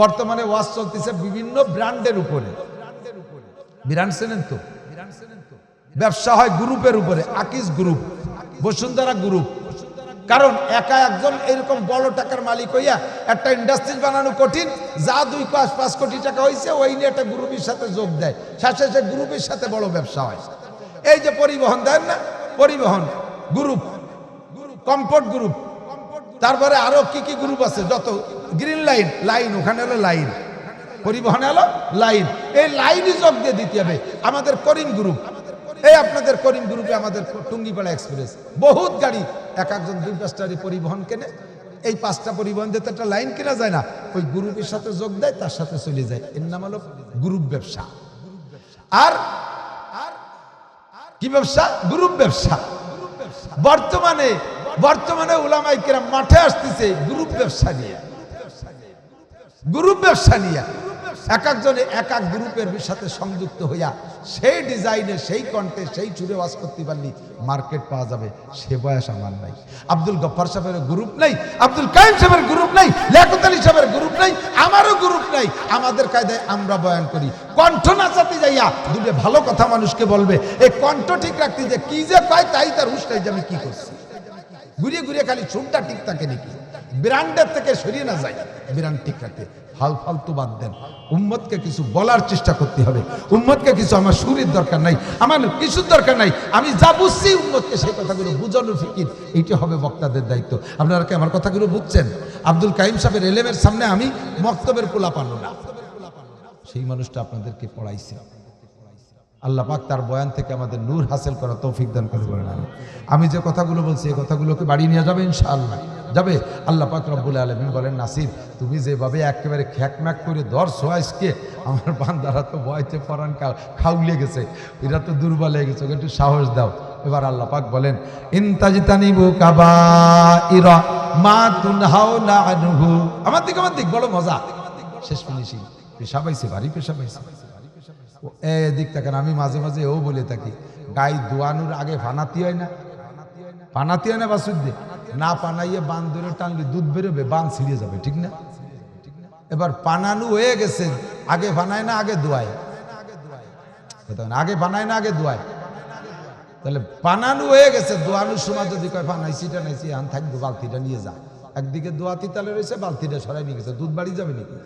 বর্তমানে ওয়াজ চলতেছে বিভিন্ন ব্র্যান্ডের উপরে। ব্র্যান্ড চেনেন তো? ব্যবসা হয় গ্রুপের উপরে, আকিজ গ্রুপ, বসুন্ধরা গ্রুপ। কারণ একা একজন এরকম বড় টাকার মালিক হইয়া একটা ইন্ডাস্ট্রি বানানো কঠিন। যা 2-5 কোটি টাকা হয়েছে ওই নিয়ে একটা গ্রুপের সাথে যোগ দেয়, শেষে সে গ্রুপের সাথে বড় ব্যবসা হয়। এই যে পরিবহন দেন না, পরিবহন গ্রুপ, কমফোর্ট গ্রুপ, তারপরে আরো কি কি গ্রুপ আছে যত, গ্রিন লাইন, লাইন ওখানে হলো লাইন, পরিবহনে হলো লাইন। এই লাইনই যোগ দিয়ে দিতে হবে। আমাদের করিম গ্রুপ, এই আপনাদের করিম গ্রুপে আমাদের টুঙ্গিপাড়া এক্সপ্রেস বহুত গাড়ি, এক একজন 2-5টা পরিবহন কেনে। এই 5টা পরিবহন দিতে একটা লাইন কেনা যায় না, ওই গ্রুপের সাথে যোগ দেয়, তার সাথে চলে যায়। এর নাম হলো গ্রুপ ব্যবসা। আর কি ব্যবসা? গ্রুপ ব্যবসা। বর্তমানে উলামায়ে কেরাম মাঠে আসতেছে গ্রুপ ব্যবসা নিয়ে, গ্রুপ ব্যবসা নিয়ে। এক একজনে এক এক গ্রুপের সাথে সংযুক্ত হইয়া সেই ডিজাইনে, সেই কণ্ঠে, সেই চুরে ওয়াজ করতে পারলি মার্কেট পাওয়া যাবে। সে বয়স আমার নাই। আব্দুল গফফার সাহেবের গ্রুপ নাই, আব্দুল কাইম সাহেবের গ্রুপ নাই, লিয়াকত আলী সাহেবের গ্রুপ নাই, আমারও গ্রুপ নাই। আমাদের কায়দায় আমরা বয়ান করি। কণ্ঠ নাচাতে যাইয়া দুটো ভালো কথা মানুষকে বলবে, এই কণ্ঠ ঠিক রাখতে যে কি যে পায় তাই তার হুঁশ নাই যে আমি কি করছি। ঘুরিয়ে ঘুরিয়ে খালি সুরটা ঠিক থাকে নাকি, ব্র্যান্ডের থেকে সরিয়ে না যায়, ব্র্যান্ড ঠিক রাখতে। ফালতু বাদ দেন, উম্মতকে কিছু বলার চেষ্টা করতে হবে। উম্মতকে কিছু, আমার সুরের দরকার নাই, আমার কিছুর দরকার নাই। আমি যা বুঝছি উম্মতকে সেই কথাগুলো বুঝানোর ফিকির, এইটা হবে বক্তাদের দায়িত্ব। আপনারা কি আমার কথাগুলো বুঝছেন? আব্দুল কাইম সাহেবের এলেমের সামনে আমি মক্তবের পোলা পানো না, সেই মানুষটা আপনাদেরকে পড়াইছে। আল্লাহ পাক তার বয়ান থেকে আমাদের নূর হাসিল করা তৌফিক দান করে বলেন। আমি যে কথাগুলো বলছি এই কথাগুলোকে বাড়ি নিয়ে যাবে ইনশাআল্লাহ, যাবে। আল্লাহ পাক রব্বুল আলামিন বলেন, নাসির তুমি যেভাবে একেবারে খ্যাকম্যাক করে ধরছো আজকে, আমার বান্দারা তো ভয়তে পরাণ খাউলে গেছে, এরা তো দুর্বল হয়ে গেছে, একটু সাহস দাও। এবার আল্লাহ পাক বলেন, ইনতাজতানিবু কাবাইরা মা তুনহাউনা আনহু। আমার দিক বড় মজা। শেষ ফিনিশিং, পেশা পাইছে, ভারী পেশা পাইছে। এদিক থাকেন, আমি মাঝে মাঝে ও বলে থাকি, গাই দোয়ানোর আগে ফানাতি হয় না, পানাতি হয় না বাসুদ্দে, না পানাইয়ে বান ধরে টানলে দুধ বেরোবে, বান ছিঁড়ে যাবে, ঠিক না? এবার পানানো হয়ে গেছে, আগে বানায় না আগে দোয়ায়, আগে বানায় না আগে দোয়ায়। তাহলে পানানো হয়ে গেছে, দোয়ানোর সময় যদি কয় পানাইছি টানাইছি আন থাকবে, বালতিটা নিয়ে যা। একদিকে দোয়াতি তালে রয়েছে, বালতিটা সরাই নিয়ে গেছে, দুধ বাড়ি যাবে নাকি?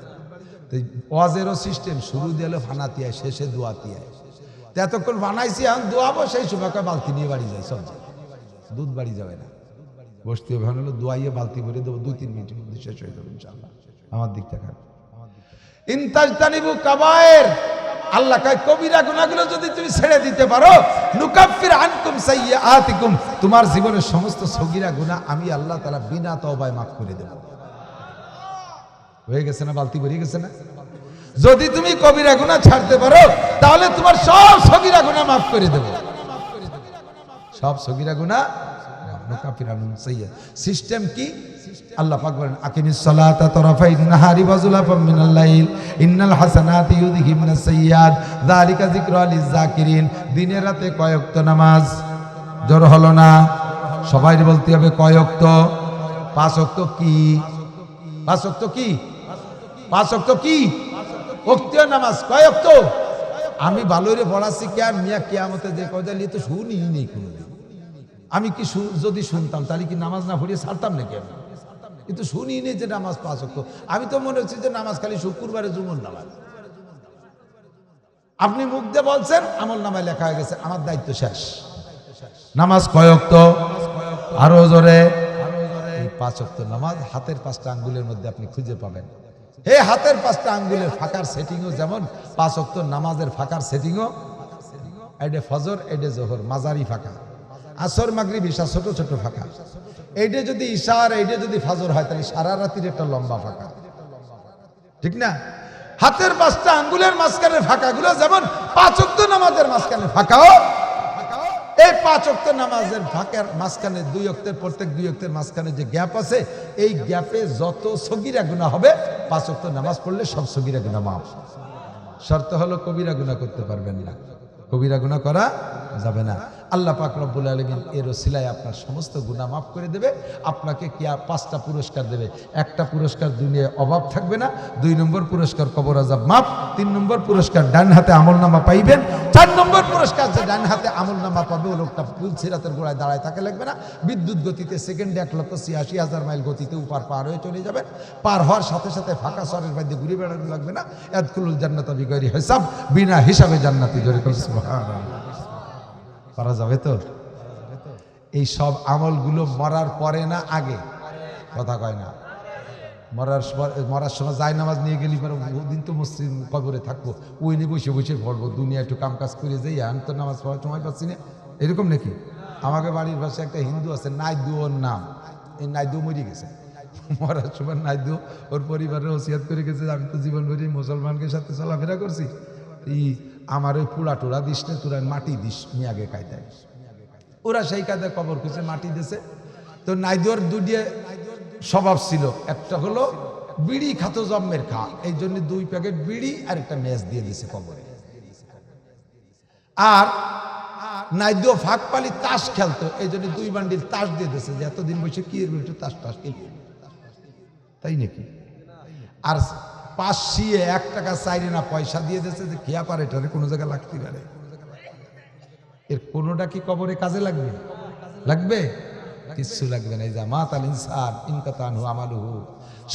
ওয়াজেরও সিস্টেম, শুরু দিলে ফানাতি আয়, শেষে দোয়াতি আয়। এতক্ষণ বানাইছি এখন দোয়াবো, সেই সময় বালতি নিয়ে বাড়ি যায়, সব দুধ বাড়ি যাবে না। বসতে হবে হলো দোয়াইয়ে বালতি ভরে দেবো, 2-3 মিনিটের মধ্যে শেষ হয়ে যাবে ইনশাআল্লাহ। আমার দিক থেকে ইনতাজতানিবু কাবায়ের, আল্লাহ কয় কবিরা গুনাহগুলো যদি তুমি ছেড়ে দিতে পারো, নুকাফির আনকুম সাইয়্যাতিকুম, তোমার জীবনের সমস্ত সগীরা গুনাহ আমি আল্লাহ তাআলা বিনা তওবায় মাফ করে দেব। হয়ে গেছে না? বালতি ভরে গেছে না? যদি তুমি কবিরা গুনাহ ছাড়তে পারো, তাহলে তোমার সব সগীরা গুনাহ মাফ করে দেব, সব সগীরা গুনাহ। সিস্টেম কি? আল্লাহ পাক বলেন, আকিমিস সালাতা তারাফাইন নাহারি ওয়া যুলাফাম মিনাল লাইল ইন্নাল হাসানাতি ইউযহিবুনাস সাইয়্যাত যালিকা যিকরা লিয-যাকিরিন। দিনে রাতে কয় ওয়াক্ত নামাজ? জোর হলো না, সবাই বলতে হবে কয় ওয়াক্ত? 5 ওয়াক্ত। কি 5 ওয়াক্ত? কি 5 ওয়াক্ত? কি ওয়াক্তীয় নামাজ কয় ওয়াক্ত? আমি ভালোরে পড়াচ্ছি কে মিয়া, কিয়ামতে যে কয়দালি তো শুনি নেই কোনোদিন। আমি কি যদি শুনতাম তাহলে কি নামাজ না পড়িয়ে ছাড়তাম নাকি? আমি কিন্তু শুনি নেই যে নামাজ 5 ওয়াক্ত। আমি তো মনে হচ্ছে যে নামাজ খালি শুক্রবারে জুমার নামাজ। আপনি মুখ দিয়ে বলছেন, আমল নামায় লেখা হয়ে গেছে, আমার দায়িত্ব শেষ। নামাজ কয় ওয়াক্ত? আরো জোরে। 5 ওয়াক্ত নামাজ হাতের 5টা আঙ্গুলের মধ্যে আপনি খুঁজে পাবেন। এই হাতের 5টা আঙ্গুলের ফাঁকার সেটিংও যেমন 5 ওয়াক্ত নামাজের ফাঁকার সেটিংও, এডে ফজর, এডে জোহর মাঝারি ফাঁকা, আসর মাগরিব ঈশা ছোট ছোট ফাঁকা। এইটা যদি ঈশা আর এইটা যদি ফজর হয়, তাহলে সারা রাতের একটা লম্বা ফাঁকা, ঠিক না? হাতের 5টা আঙ্গুলের মাঝখানে ফাঁকাগুলো যেমন 5 ওয়াক্ত নামাজের মাঝখানে ফাঁকাও, এই 5 ওয়াক্ত নামাজের ফাঁকার মাঝখানে 2 ওয়াক্তের, প্রত্যেক 2 ওয়াক্তের মাঝখানে যে গ্যাপ আছে, এই গ্যাপে যত সগীরা গুনাহ হবে 5 ওয়াক্ত নামাজ পড়লে সব সগীরা গুনাহ মাফ। শর্ত হলো কবিরা গুনাহ করতে পারবেন না, কবিরা গুনাহ করা যাবে না। আল্লাহ পাক রব্বুল আলামিন এর ওসিলায় আপনার সমস্ত গুনাহ মাফ করে দেবে, আপনাকে কিয়া 5টা পুরস্কার দেবে। একটা পুরস্কার দুনিয়ায় অভাব থাকবে না, 2 নম্বর পুরস্কার কবর আযাব মাফ, 3 নম্বর পুরস্কার ডান হাতে আমলনামা পাইবেন, 4 নম্বর পুরস্কার যে ডান হাতে আমলনামা পাবে ও লোকটা পুলসিরাতের গোড়ায় দাঁড়ায় থাকে লাগবে না, বিদ্যুৎ গতিতে সেকেন্ডে 1,86,000 মাইল গতিতে উপার পার হয়ে চলে যাবে, পার হওয়ার সাথে সাথে ফাঁকা শহরের মধ্যে ঘুরে বেড়ানো লাগবে না, ইয়াদখুলুল জান্নাতা বিগাইরি হিসাব, বিনা হিসাবে জান্নাতি জোরে করে সুবহানাল্লাহ। পারা যাবে তো? এই সব আমলগুলো মরার পরে না আগে? কথা কয় না। মরার সময় যায় নামাজ নিয়ে গেলি পরে ওদিন তো মুসলিম কবরে থাকবো, ওই নিয়ে বসে বসে পড়বো, দুনিয়া একটু কাম কাজ করে যাই, আমি তো নামাজ পড়ার সময় পাচ্ছি না, এরকম নাকি? আমাকে বাড়ির পাশে একটা হিন্দু আছে, নাইদু ওর নাম, এই নাইদু মরে গেছে, মরার সময় নাইদু ওর পরিবারের ওসিয়াত করে গেছে, আমি তো জীবন ভরি মুসলমানকে সাথে চলাফেরা করছি, এই আমার ওই পোড়া টোড়া দিস না, তোরা মাটি দিস মিয়াগে কায়দায়, ওরা সেই কায়দায় কবর খুঁজে মাটি দিছে। তো নাইদুর দুটিয়ে স্বভাব ছিল, একটা হলো বিড়ি খাতো জন্মের খা, এই জন্য 2 প্যাকেট বিড়ি আর একটা ম্যাচ দিয়ে দিছে কবরে। আর নাইদু ফাঁক পালি তাস খেলতো, এই জন্য 2 বান্ডিল তাস দিয়ে দিছে, যে এতদিন বসে কি একটু তাস টাস খেলবে, তাই নাকি? আর 1 টাকা চাইলে না পয়সা দিয়ে দিয়েছে যে খেয়া পারে এটারে কোনো জায়গায় লাগতে পারে, এর কোনোটা কি কবরে কাজে লাগবে? লাগবে? কিচ্ছু লাগবে না। এই যা মাতাল ইনসান ইনকাতানহু আমালুহু,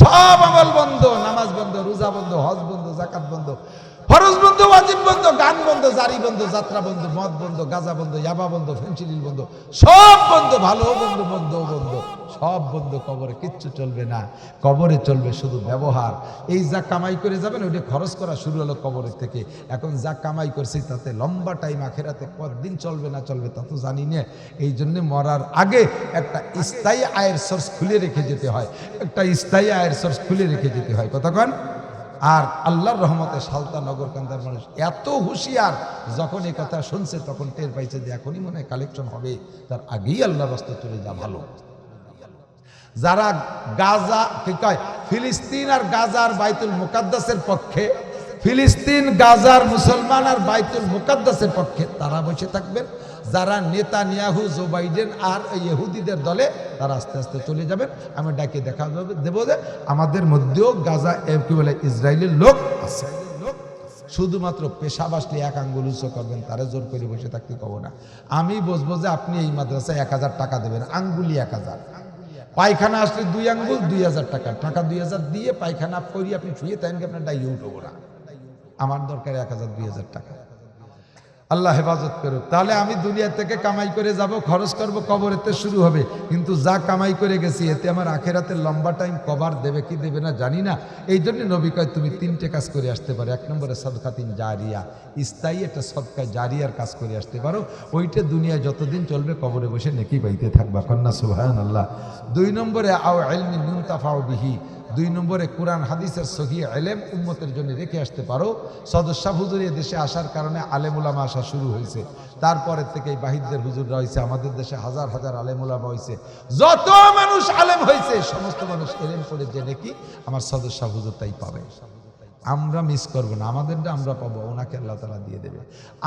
সব আমল বন্ধ, নামাজ বন্ধ, রোজা বন্ধ, হজ বন্ধ, যাকাত বন্ধ, ফরজ বন্ধ, ওয়াজিব বন্ধ, গান বন্ধ, জারি বন্ধ, যাত্রা বন্ধ, মদ বন্ধ, গাঁজা বন্ধ, ইয়াবা বন্ধ, ফেন্সিডিল বন্ধ, সব বন্ধ, ভালো বন্ধ, মন্দ বন্ধ, সব বন্ধ। কবরে কিচ্ছু চলবে না, কবরে চলবে শুধু ব্যবহার। এই যা কামাই করে যাবেন ওইটা খরচ করা শুরু হলো কবরের থেকে। এখন যা কামাই করছি তাতে লম্বা টাইম আখেরাতে কতদিন চলবে না চলবে তা তো জানি না। এই জন্য মরার আগে একটা স্থায়ী আয়ের সোর্স খুলে রেখে যেতে হয়, একটা স্থায়ী আয়ের সোর্স খুলে রেখে যেতে হয়, কতক্ষণ। আর আল্লাহর রহমতে সালতা নগরকান্দার মানুষ এত হুঁশিয়ার, যখন এই কথা শুনছে তখন টের পাইছে যে এখনই মনে হয় কালেকশন হবে, তার আগেই আল্লাহর রাস্তা চলে যা ভালো। যারা গাজা কি কয় ফিলিস্তিন আর গাজার বাইতুল মুকাদ্দাসের পক্ষে, ফিলিস্তিন গাজার মুসলমান আর বাইতুল মুকাদ্দাসের পক্ষে, তারা বসে থাকবেন। যারা নেতানিয়াহু, জো বাইডেন আর ইহুদিদের দলে, তারা আস্তে আস্তে চলে যাবেন। আমি ডাকে দেখা দেবো যে আমাদের মধ্যেও গাজা কি বলে ইসরায়েলের লোক আছে, শুধুমাত্র পেশাব আসলে 1 আঙ্গুল উঁচু করবেন, তারা জোর করে বসে থাকতে কব না। আমি বসবো যে আপনি এই মাদ্রাসায় 1000 টাকা দেবেন, আঙ্গুলি 1000, পায়খানা আসলে 2 আঙ্গুল 2000 টাকা, টাকা 2000 দিয়ে পায়খানা করি আপনি শুয়ে থাকেন, আপনার ডাইয়ে উঠবো না, আমার দরকার 1000 2000 টাকা। আল্লাহ হেফাজত করুক। তাহলে আমি দুনিয়া থেকে কামাই করে যাব, খরচ করব, কবরেতে শুরু হবে, কিন্তু যা কামাই করে গেছি এতে আমার আখেরাতের লম্বা টাইম কভার দেবে কি দেবে না জানি না। এই জন্য নবী কয় তুমি 3টে কাজ করে আসতে পারো। 1 নম্বরে সাদকাতিন জারিয়া, স্থায়ী একটা সদকায় জারিয়ার কাজ করে আসতে পারো, ওইটা দুনিয়ায় যতদিন চলবে কবরে বসে নেকি পাইতে থাকবা, কন্যা সুবহানাল্লাহ। 2 নম্বরে আও ইলমিন ইউনতাফাউ বিহি, 2 নম্বরে কোরআন হাদিসের সহিহ ইলম উম্মতের জন্য রেখে আসতে পারো। সদস্য হুজুর দেশে আসার কারণে আলেম উলামা আসা শুরু হয়েছে, তারপরে থেকে এই বাহিরদের হুজুররা হয়েছে, আমাদের দেশে হাজার হাজার আলেম উলামা হয়েছে। যত মানুষ আলেম হয়েছে সমস্ত মানুষ এলেম করে যে নাকি আমার সদস্য হুজুর তাই পাবে। আমরা মিস করবো না, আমাদেরটা আমরা পাবো, ওনাকে আল্লাহ তাআলা দিয়ে দেবে।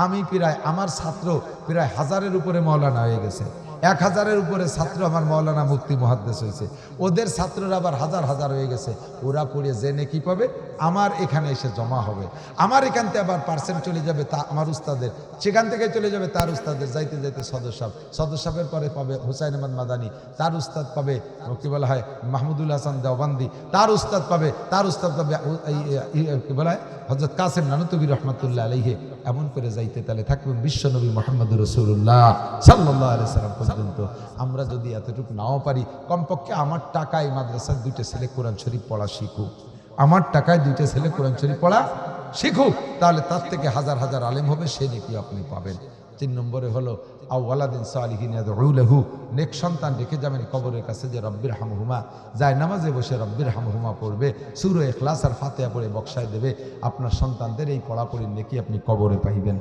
আমি প্রায় আমার ছাত্র প্রায় 1000-এর উপরে মাওলানা হয়ে গেছে, 1000-এর উপরে ছাত্র আমার মাওলানা মুফতি মুহাদ্দিস হয়েছে, ওদের ছাত্ররা আবার হাজার হাজার হয়ে গেছে। ওরা পড়ে যে নেকি পাবে আমার এখানে এসে জমা হবে, আমার এখান থেকে আবার পার্সেন্ট চলে যাবে তা আমার উস্তাদের, সেখান থেকে চলে যাবে তার উস্তাদের, যাইতে যাইতে সদস্যের পরে পাবে হুসাইন আহমদ মাদানী, তার উস্তাদ পাবে কি বলা হয় মাহমুদুল হাসান দেওবন্দি, তার উস্তাদ পাবে কি বলা হয় হযরত কাসেম নানুতুবি রহমাতুল্লাহ আলাইহি। এমন করে যাইতে তাহলে থাকবেন বিশ্বনবী মুহাম্মদ রাসূলুল্লাহ সাল্লাল্লাহু আলাইহি সাল্লাম পর্যন্ত। আমরা যদি এতটুকু নাও পারি, কমপক্ষে আমার টাকায় মাদ্রাসার 2টে ছেলে কোরআন শরীফ পড়া শিখুক, আমার টাকায় 2টে ছেলে কোরআন শরীফ পড়া শিখুক, তাহলে তার থেকে হাজার হাজার আলেম হবে, সে নাকি আপনি পাবেন। 3 নম্বরে হলো আও ওয়ালাদিন সালিহিন ইয়াদউ লাহু, নেক সন্তান রেখে যাবেন কবরের কাছে যে রব্বির হামহুমা, যায় নামাজে বসে রব্বির হামহুমা পড়বে, সূরা ইখলাস আর ফাতিহা পড়ে বকশায় দেবে। আপনার সন্তানদের এই পড়াপড়ির নেকি আপনি কবরে পাইবেন।